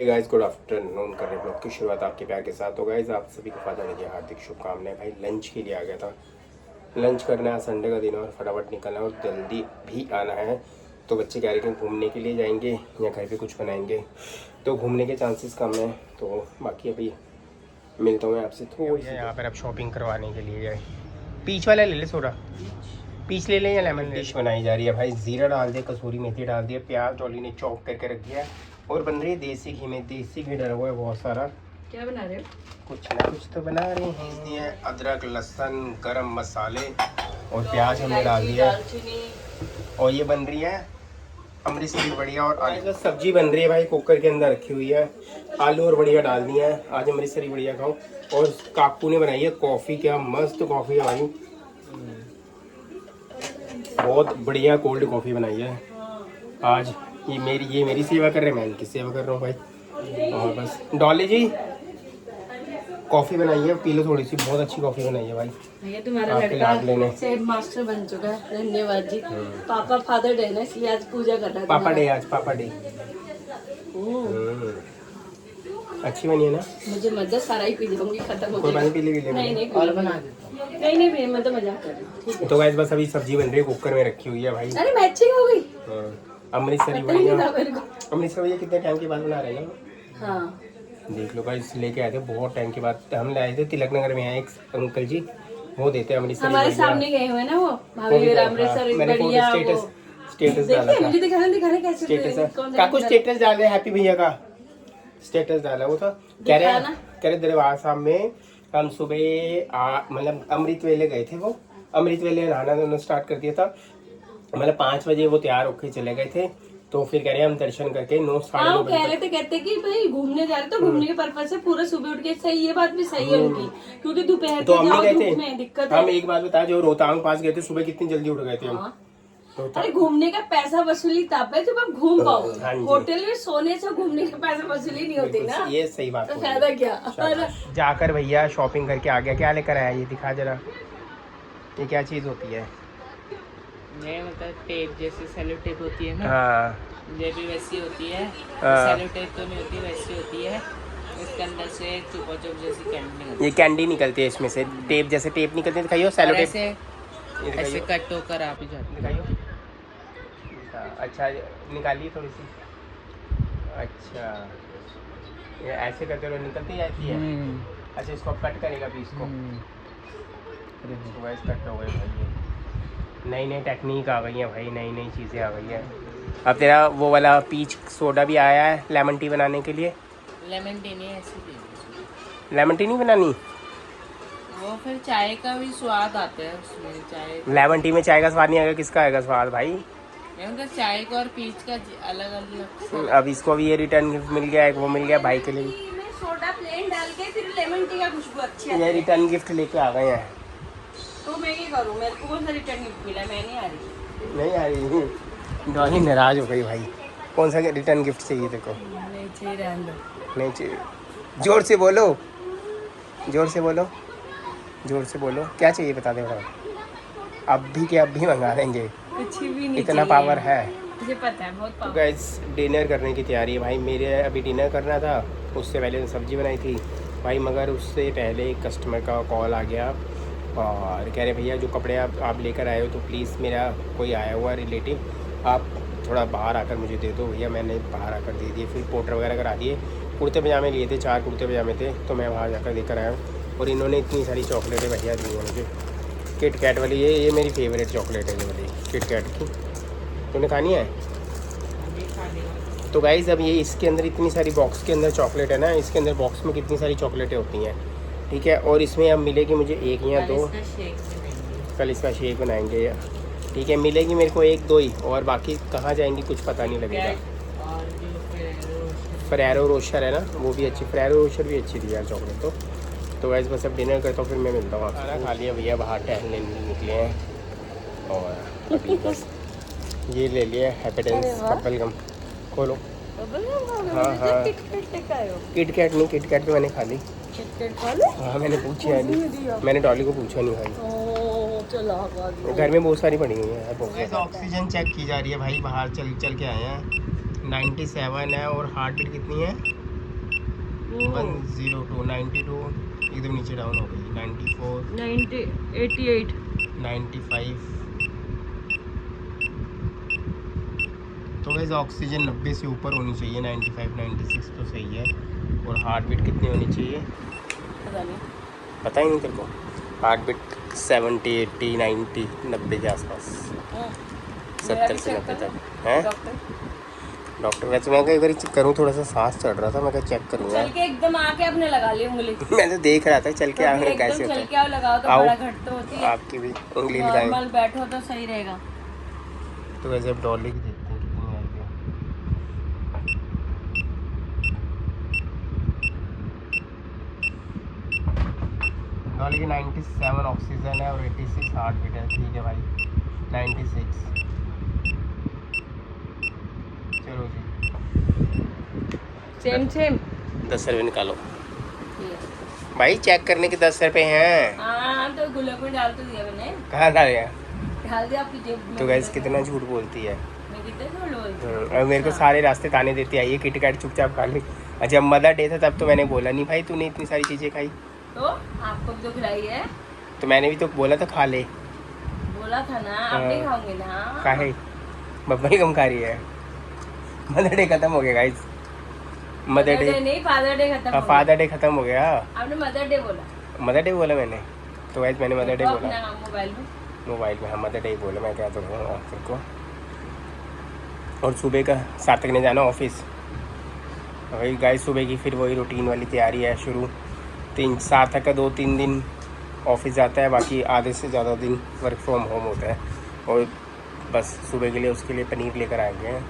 Guys good afternoon कर रहे blog की शुरुआत आपके प्यार के साथ। तो गाइस आप सभी को फादर की हार्दिक शुभकामनाएं। भाई लंच के लिए आ गया था, लंच करना है, संडे का दिन और फटाफट निकलना है और जल्दी भी आना है। तो बच्चे कह रहे थे घूमने के लिए जाएंगे या घर पे कुछ बनाएंगे, तो घूमने के चांसेस कम है। तो बाकी अभी मिलता हूँ मैं आपसे थोड़ी यहाँ पर अब शॉपिंग करवाने के लिए। पीच वाला ले ले, सोडा पीच ले लें या लेमन। डिश बनाई जा रही है भाई, जीरा डाल दिया, कसूरी मेथी डाल दिया, प्याज डॉली ने चॉप करके रख दिया और बन रही है देसी घी में। देसी घी डला हुआ है बहुत सारा। क्या बना रहे हो? कुछ ना कुछ तो बना रहे हैं। ये अदरक लहसुन गरम मसाले और प्याज हमने डाल दिया और ये बन रही है अमृतसरी बढ़िया। और आलू सब्जी बन रही है भाई, कुकर के अंदर रखी हुई है। आलू और बढ़िया डाल दिया है। आज अमृतसरी बढ़िया खाओ। और काकू ने बनाई है कॉफ़ी, क्या मस्त कॉफ़ी है भाई, बहुत बढ़िया कोल्ड कॉफ़ी बनाई है आज। ये मेरी सेवा कर रहे हैं, मैं इनकी सेवा कर रहा हूँ भाई। और बस डॉली जी कॉफ़ी बनाई है, पी लो थोड़ी सी, बहुत अच्छी कॉफ़ी बनाई है भाई। ये तुम्हारा लड़का सेफ मास्टर बन चुका है, धन्यवाद जी। पापा फादर डे ना, इसलिए आज पूजा कर रहा है। पापा डे आज, पापा डे। अच्छी बनी है ना? मुझे मजा सारा ही पी जाऊंगी, खत्म हो कोई पानी पी ले। नहीं और बना देता। नहीं मैं तो मजाक कर रही हूँ। तो गाइस बस अभी सब्जी बन रही है, कुकर में रखी हुई है भाई। अरे मैचिंग हो गई। अमृतसरी बढ़िया। अमृतसर भैया कितने टाइम के बाद बना रहे हैं? हाँ देख लो भाई, लेके आए थे बहुत टाइम के बाद। हम लाए थे तिलक नगर में, आए एक अंकल जी, वो देते हैं अमृतसरी। हमारे सामने गए हुए ना वो भाभी अमृतसर बढ़िया। स्टेटस डाला था, मुझे दिखाना कैसे स्टेटस काकू स्टेटस डाल रहे हैप्पी भैया का स्टेटस डाला। वो था कह रहे दरबार साहब में हम सुबह मतलब अमृत वेले गए थे। वो अमृत वेले नहाना उन्होंने स्टार्ट कर दिया था, मतलब 5 बजे वो तैयार होकर चले गए थे। तो फिर कह रहे हैं हम दर्शन करके 9-9:30 कह रहे थे, कहते कि भाई घूमने जा रहे तो घूमने के पर्पज से पूरा सुबह उठ के। सही, ये बात भी सही है उनकी, क्योंकि दोपहर तो हम नहीं गए थे। दिक्कत हम एक बात बता, जो रोहतांग पास गए थे सुबह कितनी जल्दी उठ गए थे हम। अरे घूमने का पैसा वसूली तब है जब आप घूम पाओ। होटल में सोने से घूमने का पैसा वसूली नहीं होती ना। ये सही बात, तो फायदा क्या। जाकर भैया शॉपिंग करके आ गया। क्या लेकर आया, ये दिखा जरा, ये क्या चीज होती है? ये मतलब टेप जैसे सेलो टेप होती है ना। हाँ ये भी वैसी होती है। सेलो टेप तो नहीं होती, वैसी होती है। इसके अंदर से चुपा चुप जैसी कैंडी निकलती है। ये कैंडी निकलती है इसमें से, टेप जैसे टेप निकलती है। दिखाइयो सेलो टेप, ऐसे कट होकर आप ही जाते। दिखाइयो। अच्छा निकालिए थोड़ी सी। अच्छा ये ऐसे करते हुए निकलती जाती है। अच्छा इसको कट करेगा पीस को। कट हो गए भाई, नई नई टेक्निक आ गई है भाई, नई नई चीज़ें आ गई है। अब तेरा वो वाला पीच सोडा भी आया है लेमन टी बनाने के लिए। लेमन टी नहीं, ऐसी लेमन टी नहीं बनानी, वो फिर चाय का भी स्वाद आता है उसमें। चाय लेमन टी में चाय का स्वाद नहीं आएगा, किसका आएगा स्वाद भाई? चाय का और पीच का अलग अलग। अब इसको भी ये रिटर्न गिफ्ट मिल गया, एक वो मिल गया भाई के लिए। सोडा प्लेन डाल के फिर लेमन टी का खुशबू अच्छी है। ये रिटर्न गिफ्ट लेके आ गए हैं। तो मैं क्या करूँ, मेरे को कौन सा रिटर्न गिफ्ट मिला? मैं नहीं आ रही। नहीं आ रही, डॉली नाराज हो गई भाई। कौन सा रिटर्न गिफ्ट चाहिए देखो? नहीं चाहिए, रहने दो। नहीं चाहिए। जोर से बोलो, जोर से बोलो, जोर से बोलो, क्या चाहिए बता दे भाई। अब भी क्या, अब भी मंगा देंगे, कुछ भी नहीं, इतना पावर है मुझे पता है, बहुत पावर। गाइस डिनर करने की तैयारी है भाई मेरे। अभी डिनर करना था, उससे पहले सब्जी बनाई थी भाई, मगर उससे पहले कस्टमर का कॉल आ गया और कह रहे भैया जो कपड़े आप लेकर आए हो तो प्लीज़ मेरा कोई आया हुआ रिलेटिव, आप थोड़ा बाहर आकर मुझे दे दो। भैया मैंने बाहर आकर दे दिए, फिर पोर्टर वगैरह करा दिए। कुर्ते पजामे लिए थे, 4 कुर्ते पजामे थे, तो मैं वहाँ जाकर लेकर आया हूँ। और इन्होंने इतनी सारी चॉकलेटें भैया दी हैं मुझे, किट कैट वाली। ये मेरी फेवरेट चॉकलेट है ये वाली किट कैट की। तूने खानी है? तो गाइस अब ये इसके अंदर इतनी सारी बॉक्स के अंदर चॉकलेट है ना, इसके अंदर बॉक्स में कितनी सारी चॉकलेटें होती हैं, ठीक है। और इसमें अब मिलेगी मुझे 1 या 2, कल इसका शेक बनाएंगे, ठीक है। मिलेगी मेरे को 1-2 ही, और बाकी कहाँ जाएंगी कुछ पता नहीं लगेगा। फेरेरो रोशर है ना, वो भी अच्छी, फेरेरो रोशर भी अच्छी थी यार चॉकलेट। तो गाइस बस अब डिनर करता हूँ, फिर मैं मिलता हूँ। खाना खा लिया भैया, बाहर टहलने निकले हैं। और अभी बस ये ले लिया हैप्पीडेंस बबल गम। खोलो। हाँ किट कैट नहीं, किट कैट तो मैंने खा ली। हाँ मैंने पूछा नहीं, मैंने डॉली को पूछा नहीं भाई। घर में बहुत सारी पड़ी हुई है। ऑक्सीजन चेक की जा रही है भाई, बाहर चल के आए हैं। 97 है और हार्ट बीट कितनी है? 102 92 एकदम नीचे डाउन हो गई 94 90 88 95। तो वैसे ऑक्सीजन 90 से ऊपर होनी चाहिए, 95 96 तो सही है। और हार्ट बीट कितनी होनी चाहिए पता नहीं। पता ही नहीं तेरे को? हार्ट बीट 70 80 90 90 के आसपास, 70 से 90 तक है। डॉक्टर वैसे मैं एक बार चेक करूँ, थोड़ा सा सांस चढ़ रहा था, मैं क्या चेक करूँगा। चल के एकदम आके अपने लगा ली उंगली। मैं तो देख रहा था चल के आगे कैसे होता चल है। के आओ, लगाओ तो आओ। बड़ा घट तो होती है। आपकी भी उंगली लगाए। नॉर्मल बैठो तो सही रहेगा। तो वैसे अब डॉली की देखते हैं कितनी आएगी। डॉली की 97 ऑक्सीजन है और 86 हार्ट बीट है। ठीक है भाई 96। चलो जी सेम 10 रुपये निकालो भाई, चेक करने के 10 रुपये हैं। हाँ तो गुलाब में डाल तो दिया मैंने, कहाँ डाले? डाल दिया आपकी जेब में। तो गैस कितना झूठ बोलती है। मैं कितने झूठ बोलती हूँ। और मेरे को सारे रास्ते ताने देती है, ये किटकैट चुपचाप खा ली। जब मदर डे था तब तो मैंने बोला नहीं भाई तूने इतनी सारी चीज़ें खाई, तो आपको भी तो खिलाई है। तो मैंने भी तो बोला था खा ले। बोला था ना आप नहीं खाओगे ना। काहे बब्बल कम खा रही है। मदर डे खत्म हो गया गाइस, मदर डे नहीं, फादर डे खत्म हो गया। फादर डे खत्म हो गया। आपने मदर डे बोला। मदर डे बोला मैंने, तो गाइस मैंने मदर डे देखो बोला अपना मोबाइल में। मोबाइल में। हाँ मदर डे बोला, मैं क्या तो कहूँगा फिर को। और सुबह का सार्थक ने जाना ऑफिस, वही गाइस सुबह की फिर वही रूटीन वाली तैयारी है शुरू। सार्थक का 2-3 दिन ऑफिस जाता है, बाकी आधे से ज़्यादा दिन वर्क फ्रॉम होम होता है। और बस सुबह के लिए उसके लिए पनीर लेकर आए हैं,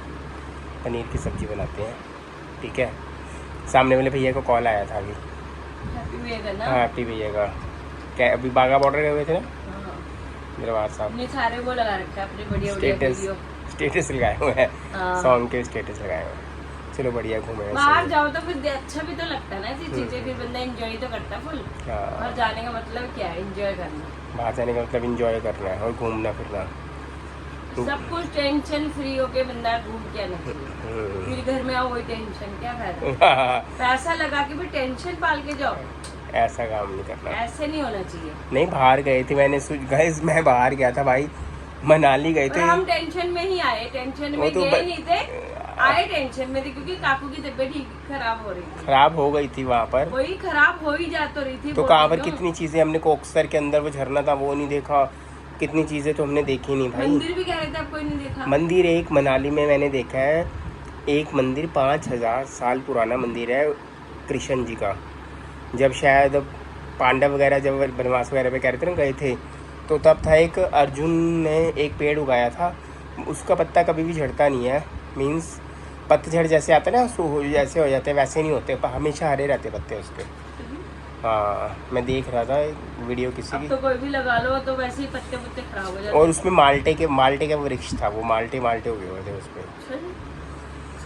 पनीर की सब्ज़ी बनाते हैं। ठीक है, सामने वाले भैया को कॉल आया था अभी। हैप्पी वे का ना। हाँ हैप्पी भैया का, क्या अभी बागा बॉर्डर गए हुए थे ना हाँ। दरबार साहब। अपने सारे वो लगा रखा है, अपने बढ़िया बढ़िया वीडियो। स्टेटस लगाए हुए हैं, हाँ। सॉन्ग के स्टेटस लगाए हुए हैं। चलो बढ़िया घूमे हैं, बाहर सही। जाओ तो फिर अच्छा भी तो लगता है ना ऐसी चीजें, फिर बंदा एंजॉय तो करता है फुल। हाँ और जाने का मतलब क्या है? एंजॉय करना। बाहर जाने का मतलब इंजॉय करना है और घूमना फिरना। सब कुछ टेंशन फ्री होके बंदा घूम के आना चाहिए। फिर घर में आओ वही टेंशन, क्या फायदा? पैसा लगा के भी टेंशन पाल के जाओ, ऐसा काम नहीं करना, ऐसे नहीं होना चाहिए। नहीं बाहर गए थे मैंने गाइस, मैं बाहर गया था भाई, मनाली गए और थे। हम टेंशन में ही आए, टेंशन वो में तो गए नहीं थे, आए टेंशन में थे क्योंकि काकू की तबीयत ठीक खराब हो रही थी। खराब हो गई थी वहाँ पर, वही खराब हो ही जा तो रही थी। तो कहाँ पर कितनी चीजें हमने कोक्सर के अंदर वो झरना था वो नहीं देखा, कितनी चीजें तो हमने देखी नहीं भाई। मंदिर भी कह रहे थे आप कोई नहीं देखा। मंदिर एक मनाली में मैंने देखा है, एक मंदिर 5000 साल पुराना मंदिर है कृष्ण जी का। जब शायद पांडव वगैरह जब वनवास वगैरह पे कह रहे थे ना गए थे, तो तब था एक अर्जुन ने एक पेड़ उगाया था, उसका पत्ता कभी भी झड़ता नहीं है। मीन्स पतझड़ जैसे आता है ना, जैसे हो जाते हैं वैसे नहीं होते, हमेशा हरे रहते पत्ते उसके। हाँ मैं देख रहा था एक वीडियो किसी अब की, तो कोई भी लगा लो तो वैसे ही पत्ते पुत्ते खराब हो जाते और उसमें माल्टे का वृक्ष था, वो माल्टे हुए हुए थे उस पर। हैं।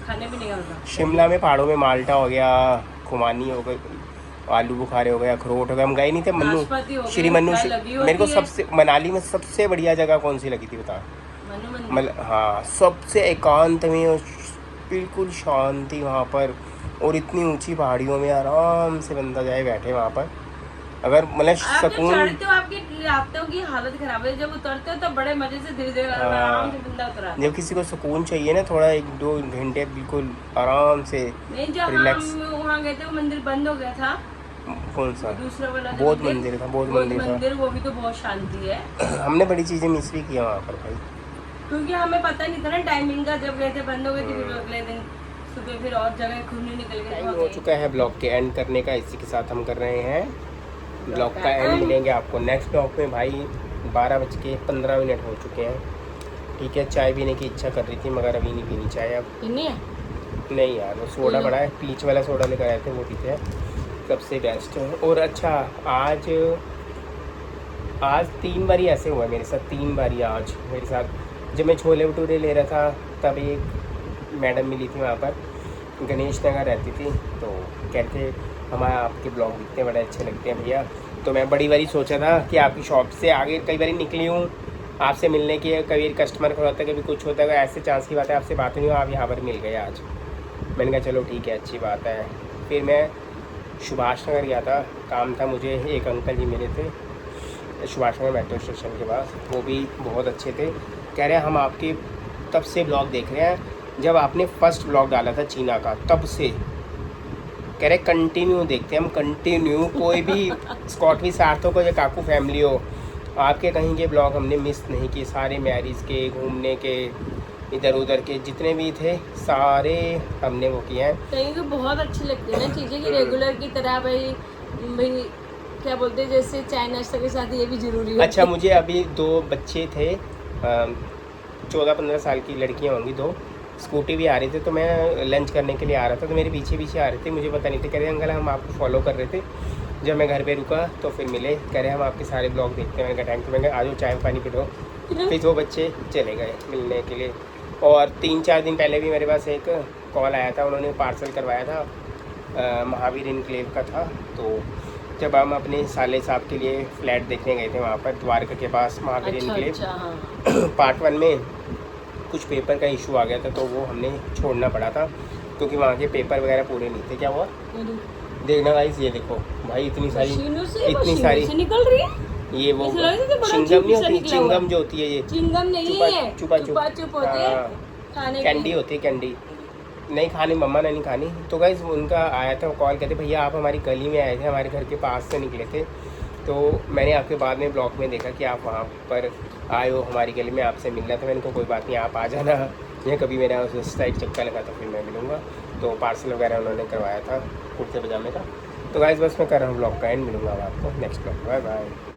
खाने भी नहीं होता। शिमला में पहाड़ों में माल्टा हो गया, खुमानी हो गई, आलू बुखारे हो गए, अखरोट हो गए। हम गए नहीं थे नाशपाती हो मन्नू, गए, श्री मन्नू। चाय लगी मेरे को होती है। सबसे मनाली में सबसे बढ़िया जगह कौन सी लगी थी बता? मनु मंदिर। मतलब हाँ सबसे एकांत में और बिल्कुल शांति वहाँ पर, और इतनी ऊंची पहाड़ियों में आराम से बंदा जाए बैठे वहाँ पर, अगर मतलब आप जब सुकून। चढ़ते हो आपकी रातों की हालत खराब है, जब उतरते हो तो बड़े मजे से धीरे धीरे आराम से बंदा उतरा। जब किसी को सुकून चाहिए ना, थोड़ा 1-2 घंटे बिल्कुल आराम से नहीं जब रिलैक्स। हम वहाँ गए थे वो मंदिर बंद हो गया था। कौन सा? दूसरा वाला जो बौद्ध मंदिर था, बौद्ध मंदिर था। मंदिर वो भी तो बहुत शांति है। हमने बड़ी चीज़ें मिस भी किया वहाँ पर भाई, क्योंकि हमें पता नहीं था ना टाइमिंग का, जब गए थे बंद हो गई थी, फिर अगले दिन सुबह फिर और जगह घूमने निकल गए टाइम हो चुका है ब्लॉग के एंड करने का। इसी के साथ हम कर रहे हैं ब्लॉग का एंड। मिलेंगे आपको नेक्स्ट ब्लॉग में भाई। 12:15 हो चुके हैं। ठीक है, चाय पीने की इच्छा कर रही थी मगर अभी नहीं पीनी चाय अब। नहीं है नहीं यार, वो सोडा पड़ा है, पीच वाला सोडा लेकर आए थे वो पीते हैं, सबसे बेस्ट है। और अच्छा आज 3 बारी ऐसे हुआ मेरे साथ, 3 बारी आज मेरे साथ। जब मैं छोले भटूरे ले रहा था तब एक मैडम मिली थी वहाँ पर, गणेश नगर रहती थी, तो कहते हमारे आपके ब्लॉग दिखते बड़े अच्छे लगते हैं भैया। तो मैं बड़ी बारी सोचा था कि आपकी शॉप से आगे कई बारी निकली हूँ आपसे मिलने की, कभी कस्टमर को होता है, कभी कुछ होता है, ऐसे चांस की बात है आपसे बात नहीं हुई, आप यहाँ पर मिल गए आज। मैंने कहा चलो ठीक है अच्छी बात है। फिर मैं सुभाष नगर गया था, काम था मुझे, एक अंकल जी मिले थे सुभाष नगर मेट्रो स्टेशन के पास, वो भी बहुत अच्छे थे। कह रहे हैं हम आपके तब से ब्लॉग देख रहे हैं जब आपने फर्स्ट ब्लॉग डाला था चीना का, तब से कह रहे कंटिन्यू देखते हैं हम, कंटिन्यू। कोई भी स्कॉटवी सार्थक हो या काकू फैमिली हो, आपके कहीं के ब्लॉग हमने मिस नहीं किए। सारे मैरिज के, घूमने के, इधर उधर के जितने भी थे सारे हमने वो किए हैं। कहीं तो बहुत अच्छी लगती है ना चीज़ें कि रेगुलर की तरह भाई क्या बोलते हैं, जैसे चाय नाश्ता के साथ ये भी जरूरी है। अच्छा, मुझे अभी 2 बच्चे थे, 14-15 साल की लड़कियां होंगी 2, स्कूटी भी आ रही थी, तो मैं लंच करने के लिए आ रहा था, तो मेरे पीछे पीछे आ रहे थे, मुझे पता नहीं था। कह रहे अंकल हम आपको फॉलो कर रहे थे। जब मैं घर पे रुका तो फिर मिले, कह रहे हम आपके सारे ब्लॉग देखते हैं। मैंने कहा थैंक यू। मैंने कहा आ जाओ चाय पानी पिलो। फिर 2 बच्चे चले गए मिलने के लिए। और 3-4 दिन पहले भी मेरे पास एक कॉल आया था, उन्होंने पार्सल करवाया था, महावीर इनक्लेव का था। तो जब हम अपने साले साहब के लिए फ्लैट देखने गए थे वहाँ पर द्वारका के पास महावीर इनक्लेव, हाँ। पार्ट 1 में कुछ पेपर का इशू आ गया था, तो वो हमने छोड़ना पड़ा था क्योंकि वहाँ के पेपर वगैरह पूरे नहीं थे। क्या हुआ देखना गाइस, ये देखो भाई इतनी सारी निकल रही है। ये वो ऐसा लग रहा है चिंगम नहीं बड़ा होती, निकला चिंगम हुआ। जो होती है, ये चिंगम नहीं है, चुपा चुप होते हैं खाने के। कैंडी होती है, कैंडी नहीं खानी, मम्मा ने नहीं खानी। तो गाइस उनका आया था कॉल, कहते भैया आप हमारी गली में आए थे, हमारे घर के पास से निकले थे, तो मैंने आपके बाद में ब्लॉग में देखा कि आप वहाँ पर आए हो हमारी गली में, आपसे मिलना था। मैंने कहा कोई बात नहीं, आप आ जाना, या कभी मेरा उस साइड चक्का लगा तो फिर मैं मिलूँगा। तो पार्सल वगैरह उन्होंने करवाया था कुर्ते पजामे का। तो गाइस बस मैं कर रहा हूँ ब्लॉग का एंड, मिलूँगा आपको नेक्स्ट ब्लॉग। Bye bye.